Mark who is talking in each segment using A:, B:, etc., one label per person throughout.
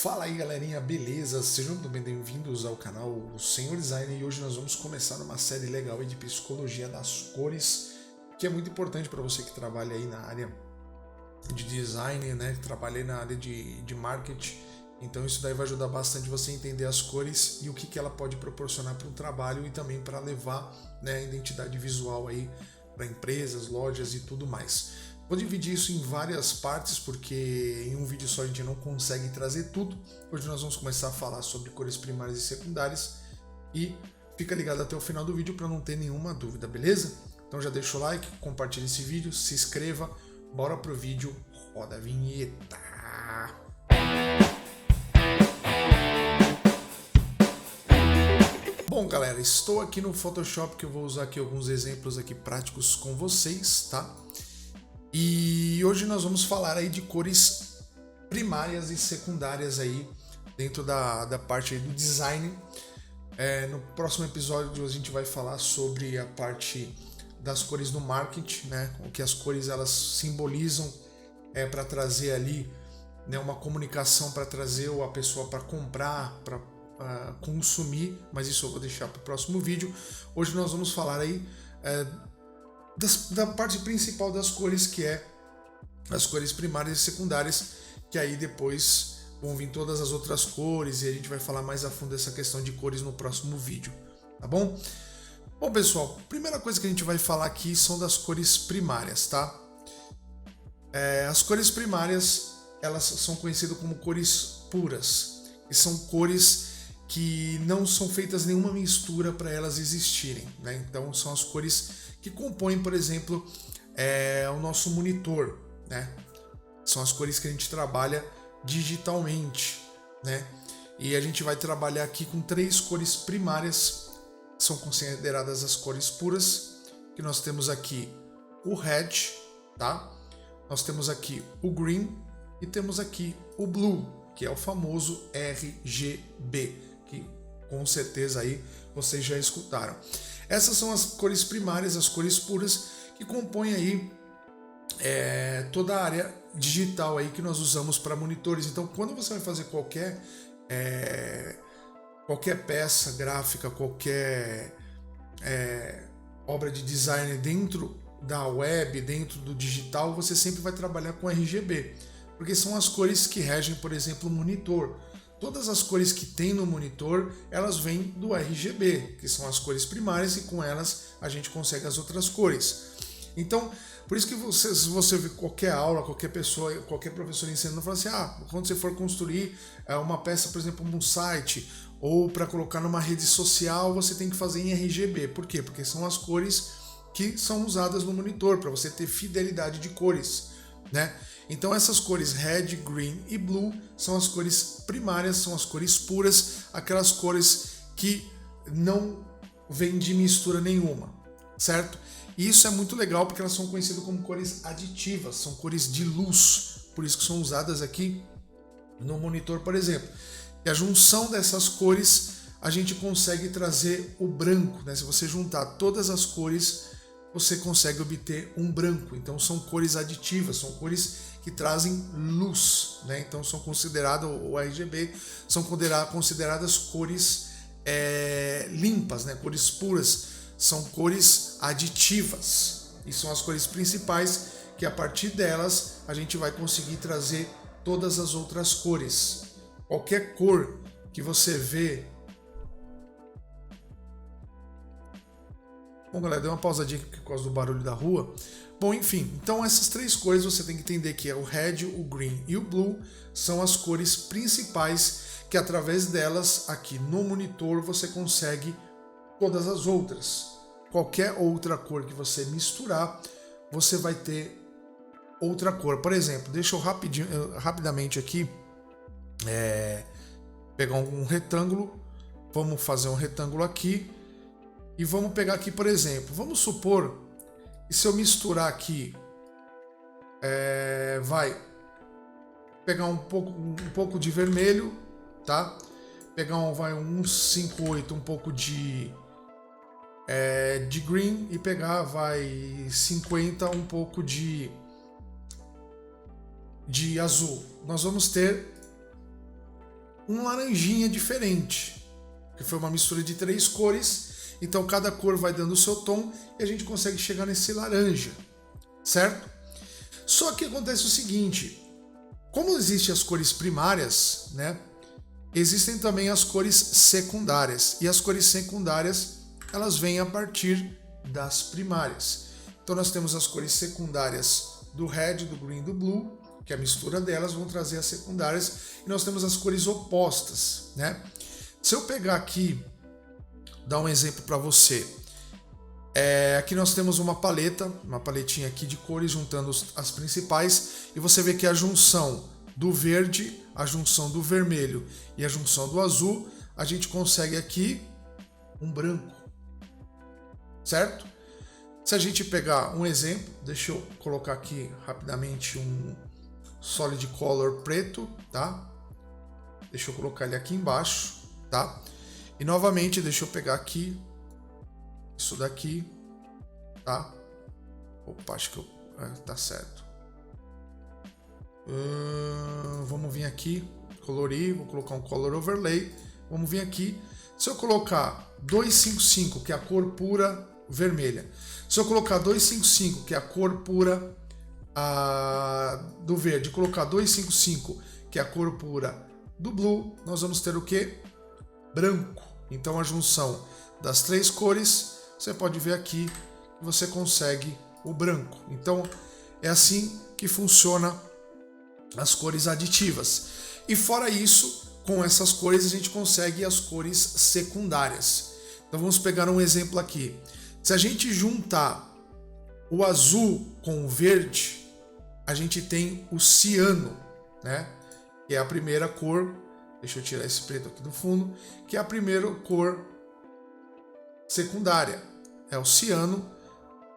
A: Fala aí galerinha, beleza? Sejam muito bem-vindos ao canal do Senhor Design e hoje nós vamos começar uma série legal aí de psicologia das cores, que é muito importante para você que trabalha aí na área de design, né? Que trabalha aí na área de marketing. Então isso daí vai ajudar bastante você a entender as cores e o que ela pode proporcionar para o trabalho e também para levar, né, a identidade visual aí para empresas, lojas e tudo mais. Vou dividir isso em várias partes porque em um vídeo só a gente não consegue trazer tudo. Hoje nós vamos começar a falar sobre cores primárias e secundárias e fica ligado até o final do vídeo para não ter nenhuma dúvida, beleza? Então já deixa o like, compartilha esse vídeo, se inscreva, bora pro vídeo, roda a vinheta! Bom galera, estou aqui no Photoshop que eu vou usar aqui alguns exemplos aqui práticos com vocês, tá? E hoje nós vamos falar aí de cores primárias e secundárias aí dentro da parte aí do design. No próximo episódio a gente vai falar sobre a parte das cores no marketing, né? O que as cores elas simbolizam para trazer ali, né, uma comunicação, para trazer a pessoa para comprar, para consumir, mas isso eu vou deixar para o próximo vídeo. Hoje nós vamos falar aí da parte principal das cores, que é as cores primárias e secundárias, que aí depois vão vir todas as outras cores e a gente vai falar mais a fundo dessa questão de cores no próximo vídeo, tá bom? Bom pessoal, primeira coisa que a gente vai falar aqui são das cores primárias, tá? As cores primárias, elas são conhecidas como cores puras, e são cores que não são feitas nenhuma mistura para elas existirem, né? Então são as cores que compõem, por exemplo, o nosso monitor, né? São as cores que a gente trabalha digitalmente, né? E a gente vai trabalhar aqui com 3 cores primárias, que são consideradas as cores puras, que nós temos aqui o red, tá? Nós temos aqui o green e temos aqui o blue, que é o famoso RGB, que com certeza aí vocês já escutaram. Essas são as cores primárias, as cores puras, que compõem aí toda a área digital aí que nós usamos para monitores. Então, quando você vai fazer qualquer peça gráfica, qualquer obra de design dentro da web, dentro do digital, você sempre vai trabalhar com RGB, porque são as cores que regem, por exemplo, o monitor. Todas as cores que tem no monitor, elas vêm do RGB, que são as cores primárias, e com elas a gente consegue as outras cores. Então, por isso que se você vê qualquer aula, qualquer pessoa, qualquer professor ensinando, fala assim, quando você for construir uma peça, por exemplo, num site, ou para colocar numa rede social, você tem que fazer em RGB. Por quê? Porque são as cores que são usadas no monitor, para você ter fidelidade de cores, né? Então essas cores red, green e blue são as cores primárias, são as cores puras, aquelas cores que não vêm de mistura nenhuma, certo? E isso é muito legal porque elas são conhecidas como cores aditivas, são cores de luz, por isso que são usadas aqui no monitor, por exemplo. E a junção dessas cores a gente consegue trazer o branco, né? Se você juntar todas as cores, você consegue obter um branco. Então são cores aditivas, são cores que trazem luz, né? Então são consideradas, o RGB, são consideradas cores limpas, né? Cores puras, são cores aditivas. E são as cores principais que a partir delas a gente vai conseguir trazer todas as outras cores. Qualquer cor que você vê. Bom, galera, deu uma pausadinha aqui por causa do barulho da rua. Bom, enfim, então essas 3 cores você tem que entender que é o red, o green e o blue são as cores principais que através delas aqui no monitor você consegue todas as outras. Qualquer outra cor que você misturar, você vai ter outra cor. Por exemplo, deixa eu rapidamente aqui pegar um retângulo. Vamos fazer um retângulo aqui. E vamos pegar aqui, por exemplo, vamos supor que se eu misturar aqui, vai pegar um pouco de vermelho, tá? Pegar um 58, um pouco de green e pegar 50, um pouco de azul. Nós vamos ter um laranjinha diferente, que foi uma mistura de 3 cores, então cada cor vai dando o seu tom e a gente consegue chegar nesse laranja, certo? Só que acontece o seguinte, como existem as cores primárias, né, existem também as cores secundárias, e as cores secundárias, elas vêm a partir das primárias. Então nós temos as cores secundárias do red, do green, do blue, que a mistura delas vão trazer as secundárias, e nós temos as cores opostas, né? Se eu pegar aqui, dar um exemplo para você, aqui nós temos uma paletinha aqui de cores juntando as principais, e você vê que a junção do verde, a junção do vermelho e a junção do azul, a gente consegue aqui um branco, certo? Se a gente pegar um exemplo, deixa eu colocar aqui rapidamente um solid color preto, tá? Deixa eu colocar ele aqui embaixo, tá? E novamente, deixa eu pegar aqui isso daqui, tá? Opa, acho que tá certo. Vamos vir aqui, colorir, vou colocar um color overlay. Vamos vir aqui. Se eu colocar 255, que é a cor pura vermelha. Se eu colocar 255, que é a cor pura do verde, colocar 255, que é a cor pura do blue, nós vamos ter o que? Branco. Então a junção das 3 cores, você pode ver aqui que você consegue o branco. Então é assim que funciona as cores aditivas. E fora isso, com essas cores a gente consegue as cores secundárias. Então vamos pegar um exemplo aqui. Se a gente juntar o azul com o verde, a gente tem o ciano, né? Que é a primeira cor. Deixa eu tirar esse preto aqui do fundo, que é a primeira cor secundária. É o ciano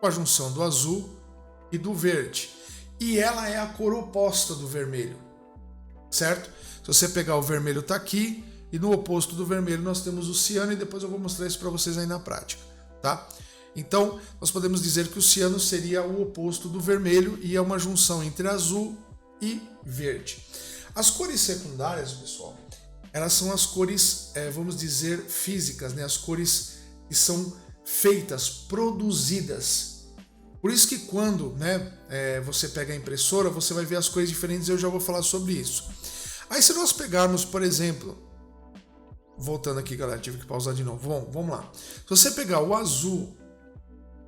A: com a junção do azul e do verde. E ela é a cor oposta do vermelho, certo? Se você pegar o vermelho tá aqui, e no oposto do vermelho nós temos o ciano, e depois eu vou mostrar isso para vocês aí na prática, tá? Então, nós podemos dizer que o ciano seria o oposto do vermelho e é uma junção entre azul e verde. As cores secundárias, pessoal, elas são as cores, vamos dizer, físicas, né? As cores que são feitas, produzidas. Por isso que quando, né, você pega a impressora, você vai ver as cores diferentes e eu já vou falar sobre isso. Aí se nós pegarmos, por exemplo, voltando aqui, galera, tive que pausar de novo. Vamos lá. Se você pegar o azul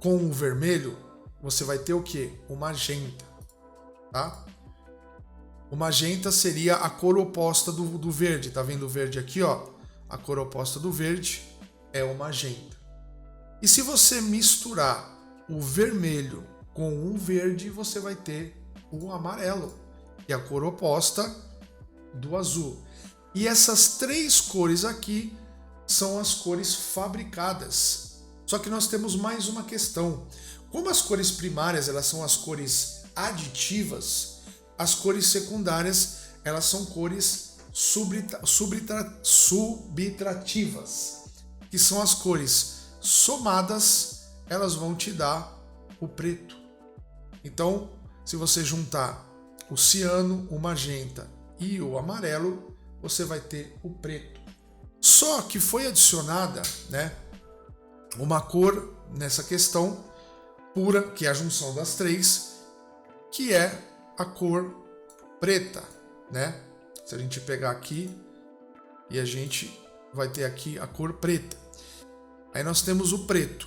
A: com o vermelho, você vai ter o quê? O magenta, tá? O magenta seria a cor oposta do verde. Tá vendo o verde aqui, ó? A cor oposta do verde é o magenta. E se você misturar o vermelho com o verde, você vai ter o amarelo, que é a cor oposta do azul. E essas 3 cores aqui são as cores fabricadas. Só que nós temos mais uma questão. Como as cores primárias elas são as cores aditivas, as cores secundárias elas são cores subtrativas, que são as cores somadas, elas vão te dar o preto. Então, se você juntar o ciano, o magenta e o amarelo, você vai ter o preto. Só que foi adicionada, né, uma cor nessa questão pura, que é a junção das 3, que é a cor preta, né? Se a gente pegar aqui e a gente vai ter aqui a cor preta. Aí nós temos o preto.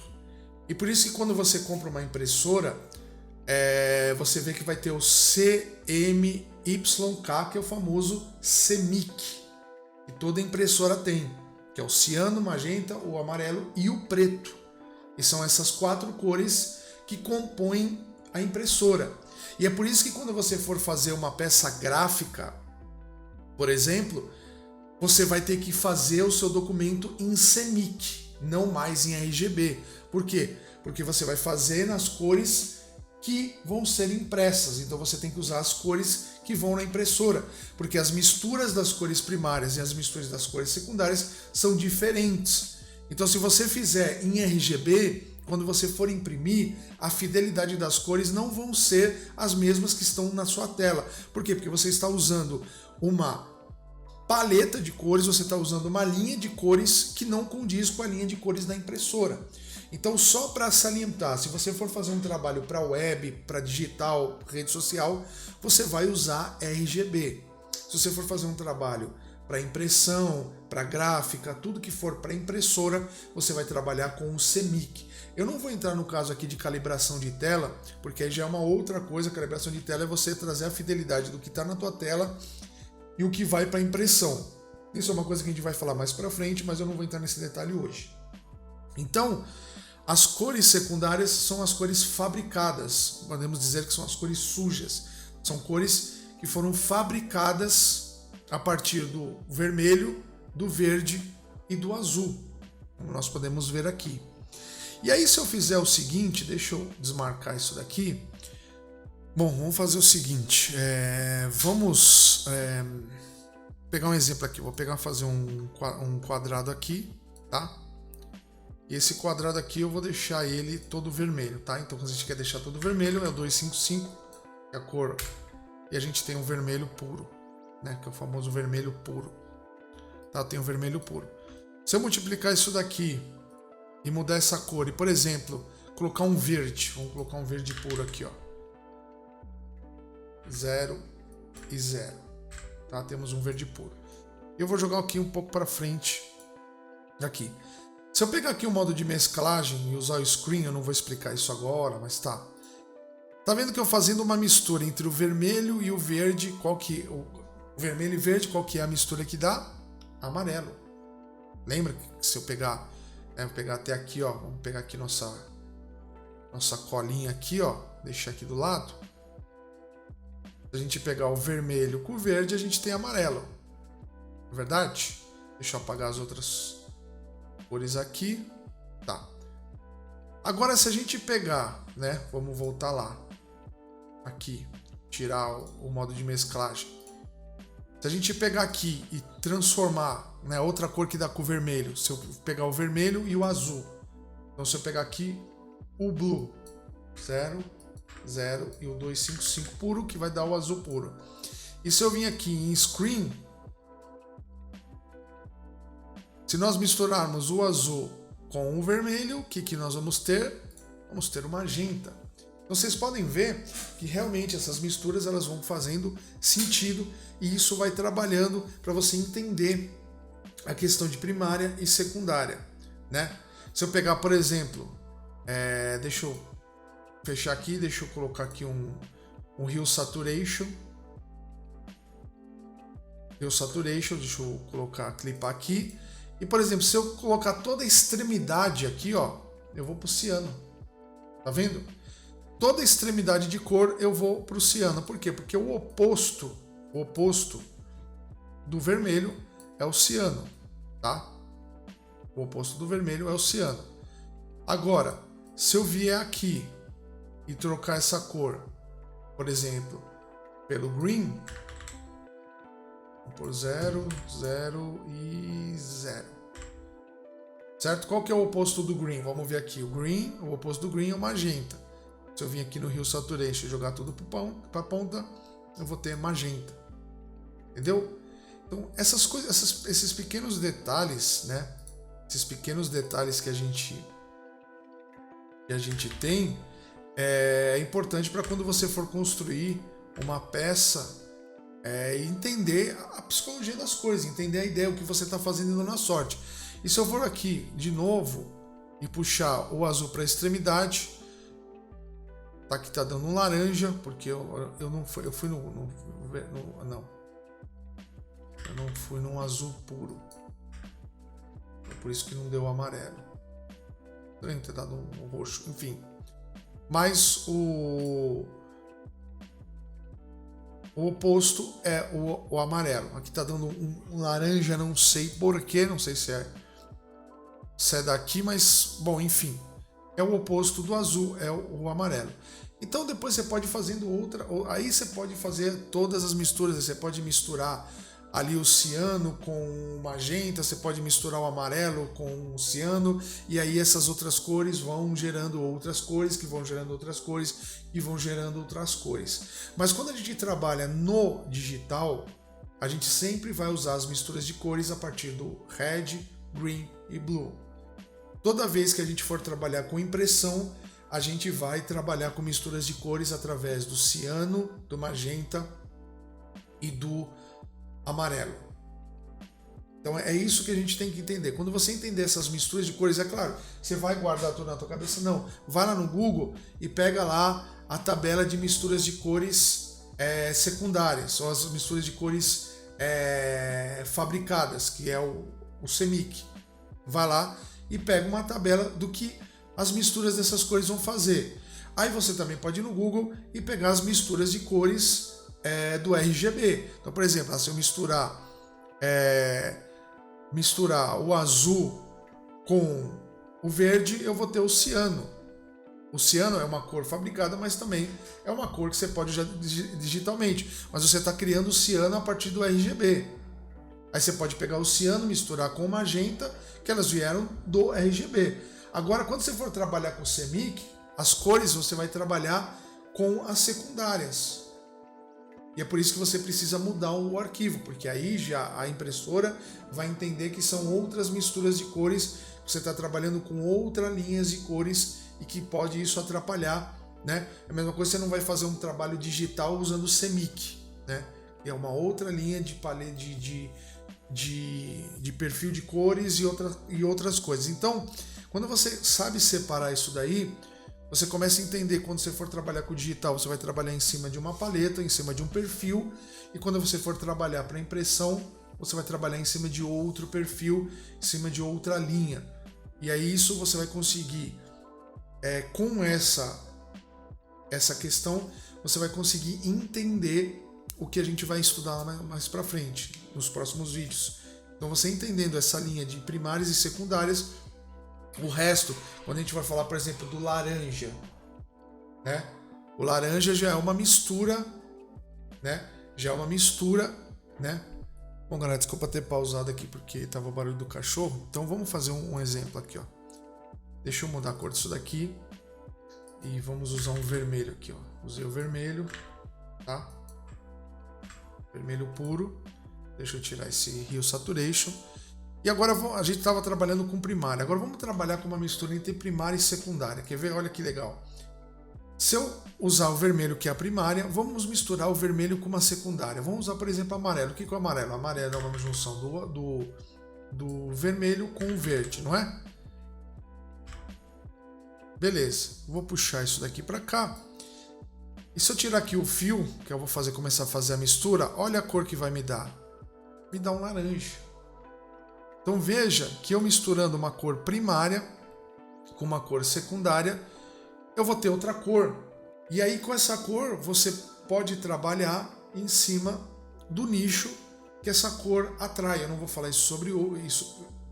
A: E por isso que quando você compra uma impressora, você vê que vai ter o CMYK, que é o famoso CMYK, que toda impressora tem, que é o ciano, o magenta, o amarelo e o preto. E são essas 4 cores que compõem a impressora. E é por isso que quando você for fazer uma peça gráfica, por exemplo, você vai ter que fazer o seu documento em CMYK, não mais em RGB. Por quê? Porque você vai fazer nas cores que vão ser impressas. Então você tem que usar as cores que vão na impressora, porque as misturas das cores primárias e as misturas das cores secundárias são diferentes. Então se você fizer em RGB, quando você for imprimir, a fidelidade das cores não vão ser as mesmas que estão na sua tela. Por quê? Porque você está usando uma paleta de cores, você está usando uma linha de cores que não condiz com a linha de cores da impressora. Então, só para salientar, se você for fazer um trabalho para web, para digital, rede social, você vai usar RGB. Se você for fazer um trabalho para impressão, para gráfica, tudo que for para impressora, você vai trabalhar com o CMYK. Eu não vou entrar no caso aqui de calibração de tela, porque aí já é uma outra coisa. Calibração de tela é você trazer a fidelidade do que está na tua tela e o que vai para impressão. Isso é uma coisa que a gente vai falar mais para frente, mas eu não vou entrar nesse detalhe hoje. Então, as cores secundárias são as cores fabricadas, podemos dizer que são as cores sujas. São cores que foram fabricadas a partir do vermelho, do verde e do azul, como nós podemos ver aqui. E aí, se eu fizer o seguinte, deixa eu desmarcar isso daqui. Bom, vamos fazer o seguinte, vamos pegar um exemplo aqui. Vou fazer um quadrado aqui, tá? E esse quadrado aqui eu vou deixar ele todo vermelho, tá? Então, quando a gente quer deixar todo vermelho, é o 255, que é a cor. E a gente tem o vermelho puro, né? Que é o famoso vermelho puro. Tá? Tem o vermelho puro. Se eu multiplicar isso daqui e mudar essa cor, e por exemplo, colocar um verde, vamos colocar um verde puro aqui, ó. 0 e 0. Tá? Temos um verde puro. Eu vou jogar aqui um pouco para frente. Aqui. Se eu pegar aqui o modo de mesclagem e usar o screen, eu não vou explicar isso agora, mas tá. Tá vendo que eu fazendo uma mistura entre o vermelho e o verde, o vermelho e verde, qual que é a mistura que dá? Amarelo. Lembra que se eu pegar, vou pegar até aqui, ó, vamos pegar aqui nossa colinha aqui, ó, deixar aqui do lado. Se a gente pegar o vermelho com o verde, a gente tem amarelo. Não é verdade? Deixa eu apagar as outras cores aqui. Tá. Agora, se a gente pegar, né, vamos voltar lá. Aqui, tirar o modo de mesclagem. Se a gente pegar aqui e transformar, né, outra cor que dá com o vermelho, se eu pegar o vermelho e o azul. Então, se eu pegar aqui o blue, 0, 0 e o 255 puro, que vai dar o azul puro. E se eu vim aqui em screen, se nós misturarmos o azul com o vermelho, o que nós vamos ter? Vamos ter o magenta. Então vocês podem ver que realmente essas misturas elas vão fazendo sentido e isso vai trabalhando para você entender a questão de primária e secundária, né? Se eu pegar, por exemplo, deixa eu fechar aqui, deixa eu colocar aqui um Hue Saturation. Hue Saturation, deixa eu clipar aqui. E, por exemplo, se eu colocar toda a extremidade aqui, ó, eu vou pro ciano. Tá vendo? Toda a extremidade de cor eu vou pro ciano. Por quê? Porque o oposto do vermelho é o ciano, tá? O oposto do vermelho é o ciano. Agora, se eu vier aqui e trocar essa cor, por exemplo, pelo green, vou por 0, 0 e 0. Certo? Qual que é o oposto do green? Vamos ver aqui. O oposto do green é o magenta. Se eu vir aqui no Hue Saturation e jogar tudo para a ponta, eu vou ter magenta. Entendeu? Então, essas coisas, esses pequenos detalhes, né? Esses pequenos detalhes que a gente tem, é importante para quando você for construir uma peça, entender a psicologia das coisas, entender a ideia, o que você está fazendo na sorte. E se eu for aqui de novo e puxar o azul para a extremidade, tá aqui, tá dando um laranja, porque eu não fui num azul puro. É por isso que não deu amarelo. Deveria ter dado um roxo, enfim. Mas o oposto é o amarelo. Aqui tá dando um laranja, não sei porquê, não sei se é daqui, mas, bom, enfim. É o oposto do azul, é o amarelo. Então depois você pode fazendo aí você pode fazer todas as misturas, você pode misturar ali o ciano com o magenta, você pode misturar o amarelo com o ciano, e aí essas outras cores vão gerando outras cores, que vão gerando outras cores, e vão gerando outras cores. Mas quando a gente trabalha no digital, a gente sempre vai usar as misturas de cores a partir do red, green e blue. Toda vez que a gente for trabalhar com impressão, a gente vai trabalhar com misturas de cores através do ciano, do magenta e do amarelo. Então é isso que a gente tem que entender. Quando você entender essas misturas de cores, é claro, você vai guardar tudo na tua cabeça? Não. Vai lá no Google e pega lá a tabela de misturas de cores secundárias, ou as misturas de cores fabricadas, que é o CMYK. Vai lá e pega uma tabela do que as misturas dessas cores vão fazer. Aí você também pode ir no Google e pegar as misturas de cores do RGB. Então, por exemplo, se eu misturar o azul com o verde, eu vou ter o ciano. O ciano é uma cor fabricada, mas também é uma cor que você pode usar digitalmente. Mas você está criando o ciano a partir do RGB. Aí você pode pegar o ciano, misturar com o magenta, que elas vieram do RGB. Agora, quando você for trabalhar com o CMYK, as cores você vai trabalhar com as secundárias. E é por isso que você precisa mudar o arquivo, porque aí já a impressora vai entender que são outras misturas de cores, você está trabalhando com outras linhas de cores e que pode isso atrapalhar, né? É a mesma coisa, você não vai fazer um trabalho digital usando o CMYK, né? É uma outra linha de paleta de perfil de cores e outras coisas. Então, quando você sabe separar isso daí, você começa a entender. Quando você for trabalhar com o digital, você vai trabalhar em cima de uma paleta, em cima de um perfil, e quando você for trabalhar para impressão, você vai trabalhar em cima de outro perfil, em cima de outra linha. E aí isso você vai conseguir, com essa questão, você vai conseguir entender o que a gente vai estudar mais para frente, nos próximos vídeos. Então você entendendo essa linha de primárias e secundárias, o resto, quando a gente vai falar, por exemplo, do laranja, né? O laranja já é uma mistura, né? né? Bom, galera, desculpa ter pausado aqui porque tava o barulho do cachorro. Então vamos fazer um exemplo aqui, ó. Deixa eu mudar a cor disso daqui e vamos usar um vermelho aqui, ó. Usei o vermelho, tá? Vermelho puro. Deixa eu tirar esse Hue Saturation. E agora a gente estava trabalhando com primária. Agora vamos trabalhar com uma mistura entre primária e secundária. Quer ver? Olha que legal. Se eu usar o vermelho, que é a primária, vamos misturar o vermelho com uma secundária. Vamos usar, por exemplo, amarelo. O que é o amarelo? O amarelo é uma junção do vermelho com o verde, não é? Beleza. Vou puxar isso daqui para cá. E se eu tirar aqui o fio, que eu vou começar a fazer a mistura, olha a cor que vai me dar. Me dá um laranja. Então veja que eu misturando uma cor primária com uma cor secundária, eu vou ter outra cor. E aí com essa cor você pode trabalhar em cima do nicho que essa cor atrai. Eu não vou falar sobre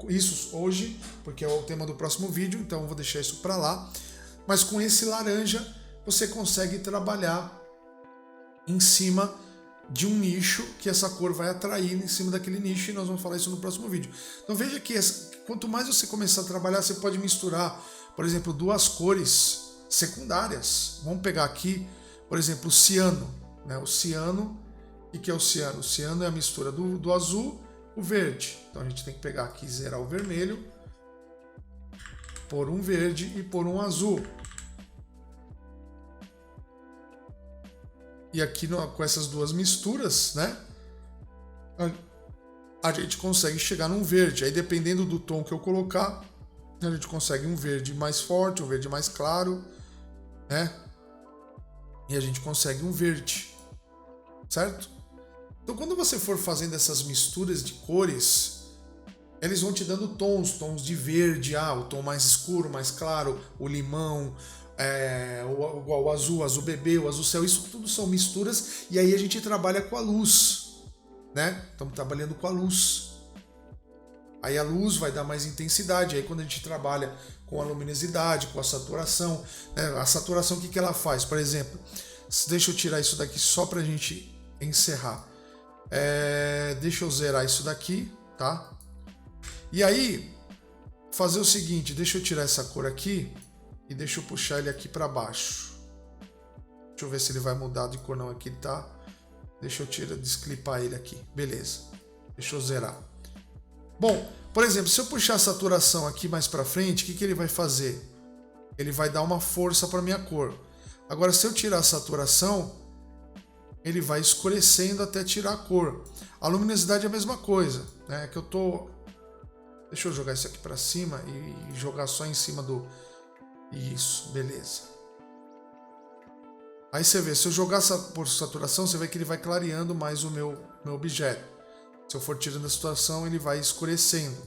A: isso hoje, porque é o tema do próximo vídeo, então eu vou deixar isso para lá. Mas com esse laranja você consegue trabalhar em cima de um nicho que essa cor vai atrair em cima daquele nicho, e nós vamos falar isso no próximo vídeo. Então veja que quanto mais você começar a trabalhar, você pode misturar, por exemplo, duas cores secundárias. Vamos pegar aqui, por exemplo, o ciano, né? O ciano, o que é o ciano? O ciano é a mistura do azul com o verde. Então a gente tem que pegar aqui, zerar o vermelho, pôr um verde e pôr um azul. E aqui com essas duas misturas, né, a gente consegue chegar num verde. Aí dependendo do tom que eu colocar, a gente consegue um verde mais forte, um verde mais claro, né? E a gente consegue um verde, certo? Então quando você for fazendo essas misturas de cores, eles vão te dando tons de verde, o tom mais escuro, mais claro, o limão, o azul bebê, o azul céu, isso tudo são misturas, e aí a gente trabalha com a luz, né? Estamos trabalhando com a luz. Aí a luz vai dar mais intensidade. Aí quando a gente trabalha com a luminosidade, com a saturação, né? A saturação, o que ela faz? Por exemplo, deixa eu tirar isso daqui só para a gente encerrar. Deixa eu zerar isso daqui, tá? E aí, fazer o seguinte, deixa eu tirar essa cor aqui e deixa eu puxar ele aqui para baixo. Deixa eu ver se ele vai mudar de cor. Não, aqui ele tá Deixa eu desclipar ele aqui. Beleza. Deixa eu zerar. Bom, por exemplo, se eu puxar a saturação aqui mais para frente, o que ele vai fazer? Ele vai dar uma força para minha cor. Agora, se eu tirar a saturação, ele vai escurecendo até tirar a cor. A luminosidade é a mesma coisa, né? Que eu tô... Deixa eu jogar isso aqui para cima e jogar só em cima do... Isso, beleza. Aí você vê, se eu jogar por saturação, você vê que ele vai clareando mais o meu objeto. Se eu for tirando a saturação, ele vai escurecendo.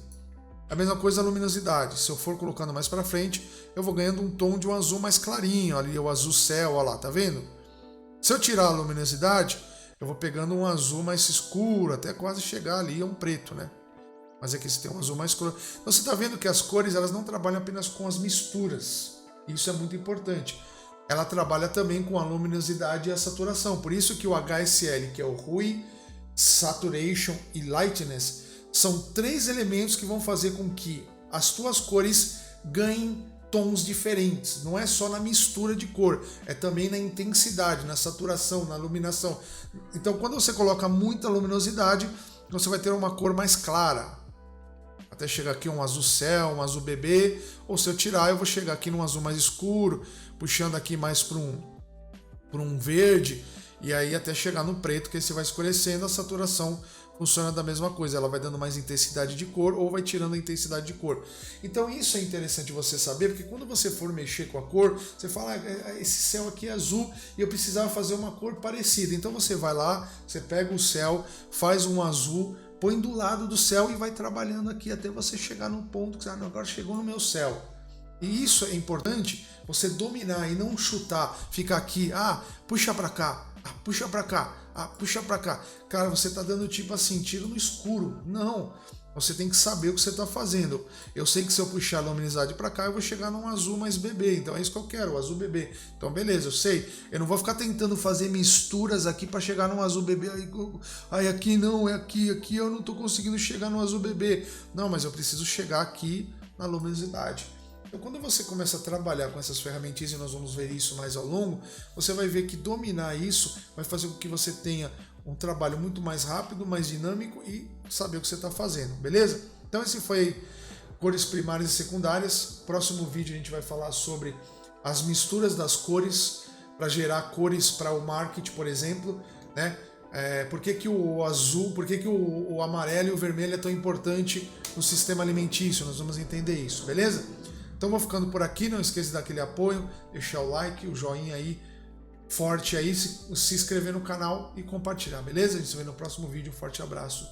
A: A mesma coisa a luminosidade. Se eu for colocando mais para frente, eu vou ganhando um tom de um azul mais clarinho, ali o azul céu, olha lá, tá vendo? Se eu tirar a luminosidade, eu vou pegando um azul mais escuro, até quase chegar ali a um preto, né? Mas aqui você tem um azul mais escuro. Então você está vendo que as cores elas não trabalham apenas com as misturas. Isso é muito importante. Ela trabalha também com a luminosidade e a saturação. Por isso que o HSL, que é o Hue, Saturation e Lightness, são 3 elementos que vão fazer com que as tuas cores ganhem tons diferentes. Não é só na mistura de cor, é também na intensidade, na saturação, na iluminação. Então, quando você coloca muita luminosidade, você vai ter uma cor mais clara. Até chegar aqui um azul céu, um azul bebê, ou se eu tirar, eu vou chegar aqui num azul mais escuro, puxando aqui mais para um verde, e aí até chegar no preto, que aí você vai escurecendo, a saturação funciona da mesma coisa, ela vai dando mais intensidade de cor ou vai tirando a intensidade de cor. Então isso é interessante você saber, porque quando você for mexer com a cor, você fala, esse céu aqui é azul e eu precisava fazer uma cor parecida. Então você vai lá, você pega o céu, faz um azul, põe do lado do céu e vai trabalhando aqui até você chegar no ponto que você, agora chegou no meu céu. E isso é importante, você dominar e não chutar, ficar aqui, puxa pra cá, puxa pra cá, puxa pra cá. Cara, você tá dando tipo assim, tiro no escuro. Não, você tem que saber o que você tá fazendo. Eu sei que se eu puxar a luminosidade pra cá, eu vou chegar num azul mais bebê. Então é isso que eu quero, o azul bebê. Então beleza, eu sei. Eu não vou ficar tentando fazer misturas aqui pra chegar num azul bebê. Aí aqui não, é aqui eu não tô conseguindo chegar no azul bebê. Não, mas eu preciso chegar aqui na luminosidade. Então, quando você começa a trabalhar com essas ferramentinhas, e nós vamos ver isso mais ao longo, você vai ver que dominar isso vai fazer com que você tenha um trabalho muito mais rápido, mais dinâmico e saber o que você está fazendo, beleza? Então esse foi cores primárias e secundárias. Próximo vídeo a gente vai falar sobre as misturas das cores para gerar cores para o marketing, por exemplo, né? Por que o azul, por que o amarelo e o vermelho é tão importante no sistema alimentício? Nós vamos entender isso, beleza? Então vou ficando por aqui, não esqueça de dar aquele apoio, deixar o like, o joinha aí, forte aí, se inscrever no canal e compartilhar, beleza? A gente se vê no próximo vídeo, um forte abraço.